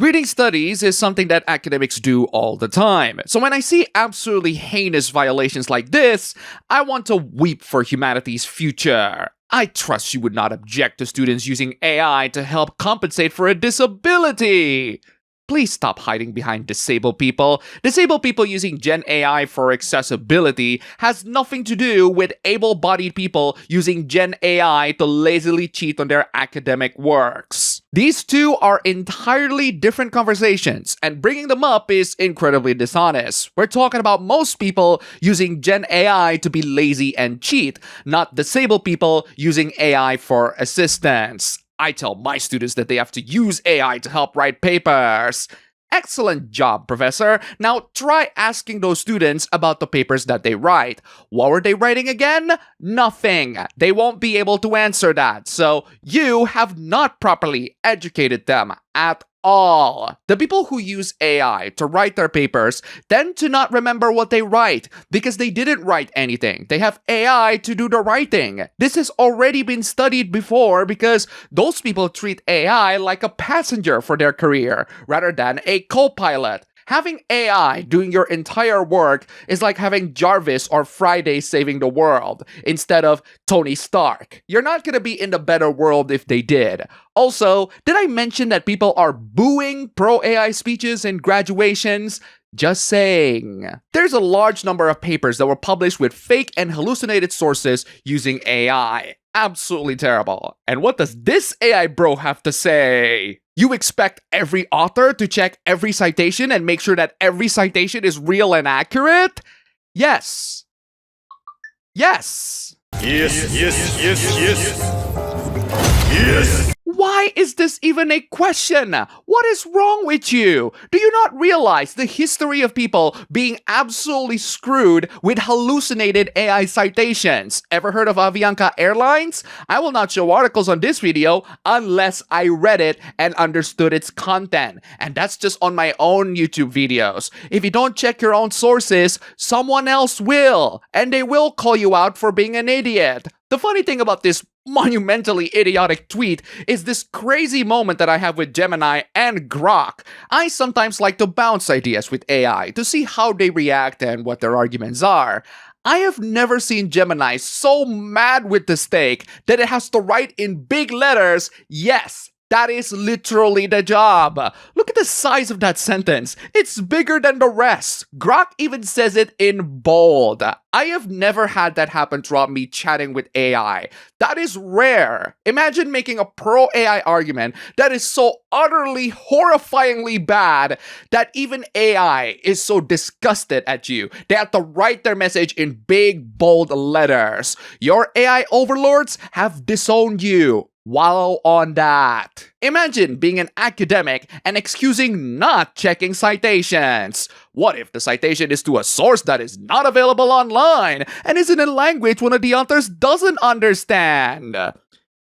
Reading studies is something that academics do all the time. So when I see absolutely heinous violations like this, I want to weep for humanity's future. I trust you would not object to students using AI to help compensate for a disability. Please stop hiding behind disabled people. Disabled people using Gen AI for accessibility has nothing to do with able-bodied people using Gen AI to lazily cheat on their academic works. These two are entirely different conversations, and bringing them up is incredibly dishonest. We're talking about most people using Gen AI to be lazy and cheat, not disabled people using AI for assistance. I tell my students that they have to use AI to help write papers. Excellent job, professor. Now try asking those students about the papers that they write. What were they writing again? Nothing. They won't be able to answer that. So you have not properly educated them at all. The people who use AI to write their papers tend to not remember what they write because they didn't write anything. They have AI to do the writing. This has already been studied before because those people treat AI like a passenger for their career rather than a co-pilot. Having AI doing your entire work is like having Jarvis or Friday saving the world instead of Tony Stark. You're not gonna be in a better world if they did. Also, did I mention that people are booing pro-AI speeches in graduations? Just saying. There's a large number of papers that were published with fake and hallucinated sources using AI. Absolutely terrible. And what does this AI bro have to say? You expect every author to check every citation and make sure that every citation is real and accurate? Yes. Yes. Yes. Why is this even a question? What is wrong with you? Do you not realize the history of people being absolutely screwed with hallucinated AI citations? Ever heard of Avianca Airlines? I will not show articles on this video unless I read it and understood its content. And that's just on my own YouTube videos. If you don't check your own sources, someone else will. And they will call you out for being an idiot. The funny thing about this monumentally idiotic tweet is this crazy moment that I have with Gemini and Grok. I sometimes like to bounce ideas with AI to see how they react and what their arguments are. I have never seen Gemini so mad with the stake that it has to write in big letters, "Yes, that is literally the job." Look at the size of that sentence. It's bigger than the rest. Grok even says it in bold. I have never had that happen throughout me chatting with AI. That is rare. Imagine making a pro-AI argument that is so utterly, horrifyingly bad that even AI is so disgusted at you. They have to write their message in big, bold letters. Your AI overlords have disowned you. Wallow on that. Imagine being an academic and excusing not checking citations. What if the citation is to a source that is not available online and is in a language one of the authors doesn't understand?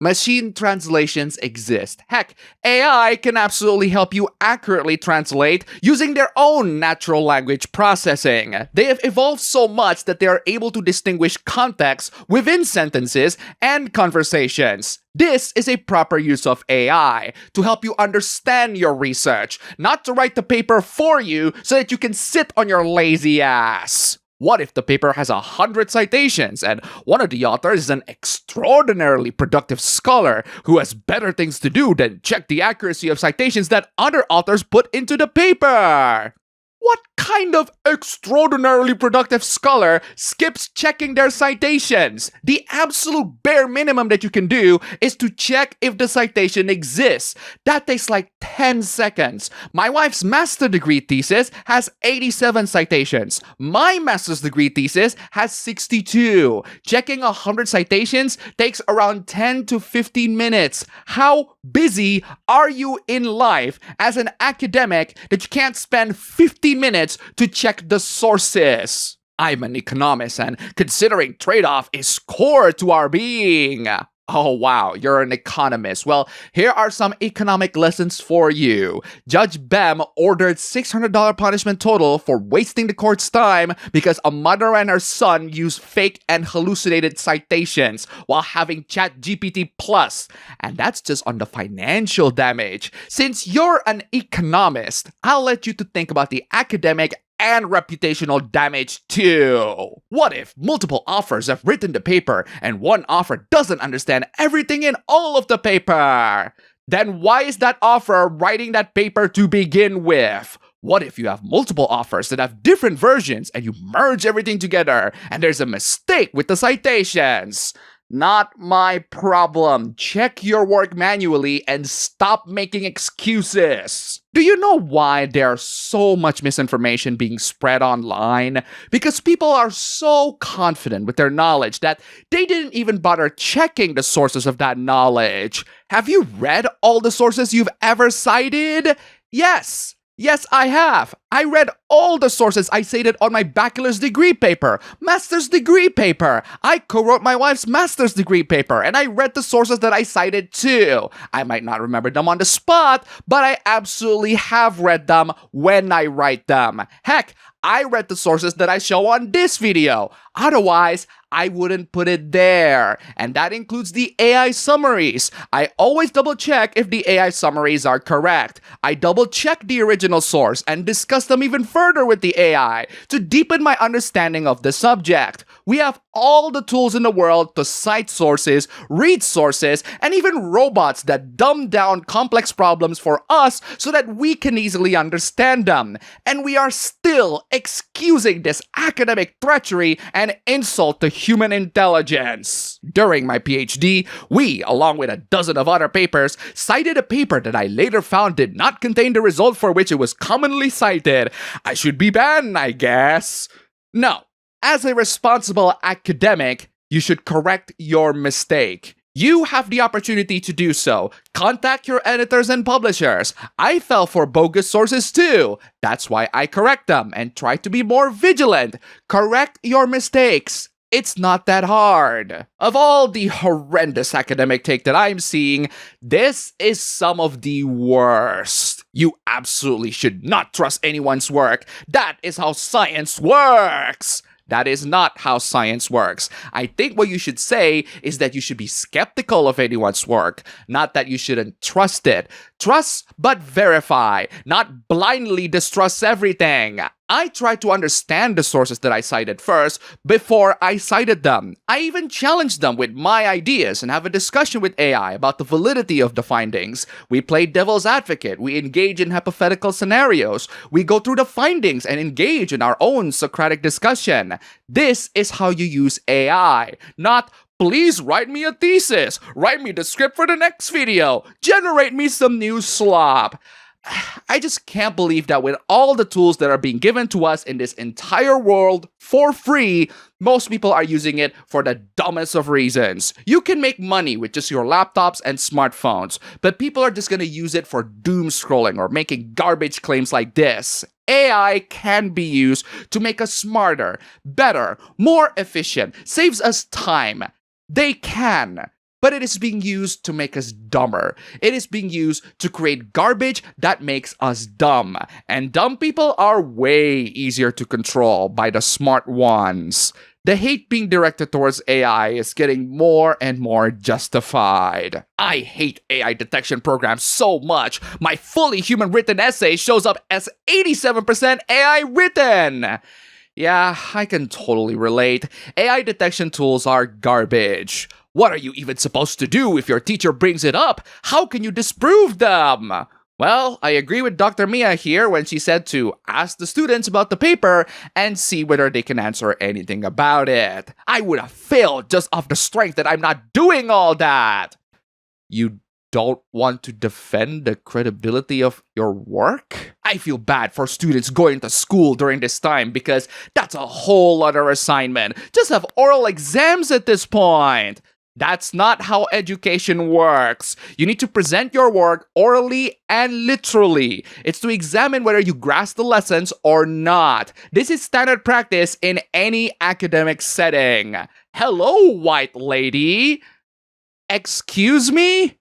Machine translations exist. Heck, AI can absolutely help you accurately translate using their own natural language processing. They have evolved so much that they are able to distinguish context within sentences and conversations. This is a proper use of AI to help you understand your research, not to write the paper for you so that you can sit on your lazy ass. What if the paper has 100 citations and one of the authors is an extraordinarily productive scholar who has better things to do than check the accuracy of citations that other authors put into the paper? What kind of extraordinarily productive scholar skips checking their citations? The absolute bare minimum that you can do is to check if the citation exists. That takes like 10 seconds. My wife's master's degree thesis has 87 citations. My master's degree thesis has 62. Checking 100 citations takes around 10 to 15 minutes. How busy are you in life as an academic that you can't spend 15 minutes to check the sources? I'm an economist, and considering trade-off is core to our being. Oh, wow, you're an economist. Well, here are some economic lessons for you. Judge Bem ordered $600 punishment total for wasting the court's time because a mother and her son used fake and hallucinated citations while having ChatGPT Plus. And that's just on the financial damage. Since you're an economist, I'll let you to think about the academic and reputational damage too. What if multiple authors have written the paper and one author doesn't understand everything in all of the paper? Then why is that author writing that paper to begin with? What if you have multiple authors that have different versions and you merge everything together and there's a mistake with the citations? Not my problem. Check your work manually and stop making excuses. Do you know why there's so much misinformation being spread online? Because people are so confident with their knowledge that they didn't even bother checking the sources of that knowledge. Have you read all the sources you've ever cited? Yes. Yes, I have. I read all the sources I cited on my bachelor's degree paper, master's degree paper. I co-wrote my wife's master's degree paper, and I read the sources that I cited too. I might not remember them on the spot, but I absolutely have read them when I write them. Heck, I read the sources that I show on this video. Otherwise, I wouldn't put it there. And that includes the AI summaries. I always double check if the AI summaries are correct. I double check the original source and discuss them even further with the AI to deepen my understanding of the subject. We have all the tools in the world to cite sources, read sources, and even robots that dumb down complex problems for us so that we can easily understand them. And we are still excusing this academic treachery and insult to human intelligence. During my PhD, we, along with a dozen of other papers, cited a paper that I later found did not contain the result for which it was commonly cited. I should be banned, I guess. No. As a responsible academic, you should correct your mistake. You have the opportunity to do so. Contact your editors and publishers. I fell for bogus sources too. That's why I correct them and try to be more vigilant. Correct your mistakes. It's not that hard. Of all the horrendous academic take that I'm seeing, this is some of the worst. You absolutely should not trust anyone's work. That is how science works. That is not how science works. I think what you should say is that you should be skeptical of anyone's work, not that you shouldn't trust it. Trust but verify, not blindly distrust everything. I tried to understand the sources that I cited first before I cited them. I even challenged them with my ideas and have a discussion with AI about the validity of the findings. We play devil's advocate. We engage in hypothetical scenarios. We go through the findings and engage in our own Socratic discussion. This is how you use AI, not please write me a thesis, write me the script for the next video, generate me some new slop. I just can't believe that with all the tools that are being given to us in this entire world for free, most people are using it for the dumbest of reasons. You can make money with just your laptops and smartphones, but people are just gonna use it for doom scrolling or making garbage claims like this. AI can be used to make us smarter, better, more efficient, saves us time. They can. But it is being used to make us dumber. It is being used to create garbage that makes us dumb. And dumb people are way easier to control by the smart ones. The hate being directed towards AI is getting more and more justified. I hate AI detection programs so much. My fully human written essay shows up as 87% AI written. Yeah, I can totally relate. AI detection tools are garbage. What are you even supposed to do if your teacher brings it up? How can you disprove them? Well, I agree with Dr. Mia here when she said to ask the students about the paper and see whether they can answer anything about it. I would have failed just off the strength that I'm not doing all that. You don't want to defend the credibility of your work? I feel bad for students going to school during this time because that's a whole other assignment. Just have oral exams at this point. That's not how education works. You need to present your work orally and literally. It's to examine whether you grasp the lessons or not. This is standard practice in any academic setting. Hello, white lady. Excuse me?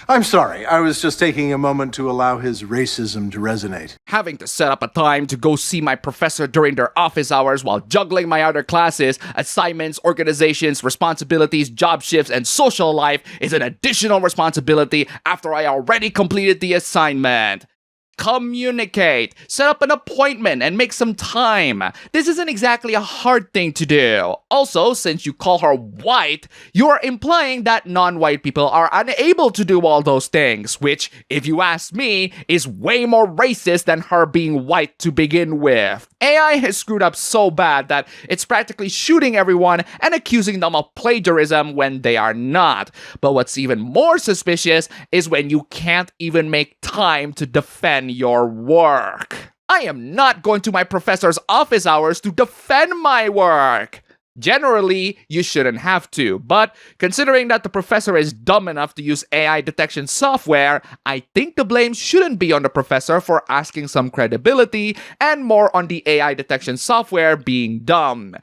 I'm sorry, I was just taking a moment to allow his racism to resonate. Having to set up a time to go see my professor during their office hours while juggling my other classes, assignments, organizations, responsibilities, job shifts, and social life is an additional responsibility after I already completed the assignment. Communicate, set up an appointment, and make some time. This isn't exactly a hard thing to do. Also, since you call her white, you are implying that non-white people are unable to do all those things, which, if you ask me, is way more racist than her being white to begin with. AI has screwed up so bad that it's practically shooting everyone and accusing them of plagiarism when they are not. But what's even more suspicious is when you can't even make time to defend your work. I am not going to my professor's office hours to defend my work. Generally, you shouldn't have to, but considering that the professor is dumb enough to use AI detection software, I think the blame shouldn't be on the professor for asking some credibility and more on the AI detection software being dumb.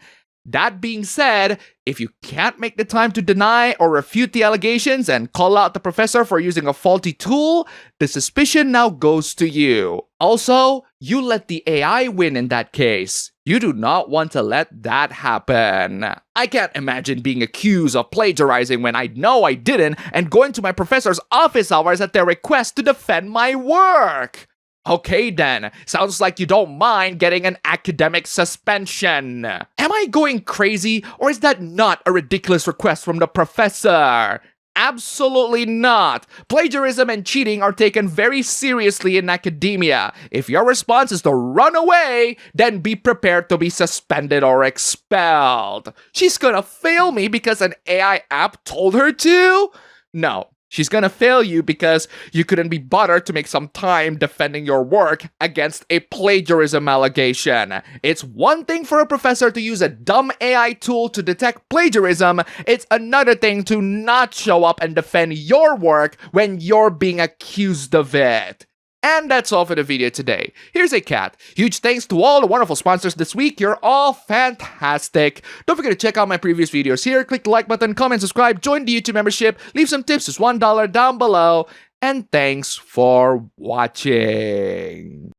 That being said, if you can't make the time to deny or refute the allegations and call out the professor for using a faulty tool, the suspicion now goes to you. Also, you let the AI win in that case. You do not want to let that happen. I can't imagine being accused of plagiarizing when I know I didn't and going to my professor's office hours at their request to defend my work. Okay then, sounds like you don't mind getting an academic suspension. Am I going crazy, or is that not a ridiculous request from the professor? Absolutely not. Plagiarism and cheating are taken very seriously in academia. If your response is to run away, then be prepared to be suspended or expelled. She's gonna fail me because an AI app told her to? No. She's gonna fail you because you couldn't be bothered to make some time defending your work against a plagiarism allegation. It's one thing for a professor to use a dumb AI tool to detect plagiarism. It's another thing to not show up and defend your work when you're being accused of it. And that's all for the video today. Here's a cat. Huge thanks to all the wonderful sponsors this week. You're all fantastic. Don't forget to check out my previous videos here. Click the like button, comment, subscribe, join the YouTube membership, leave some tips, just $1 down below. And thanks for watching.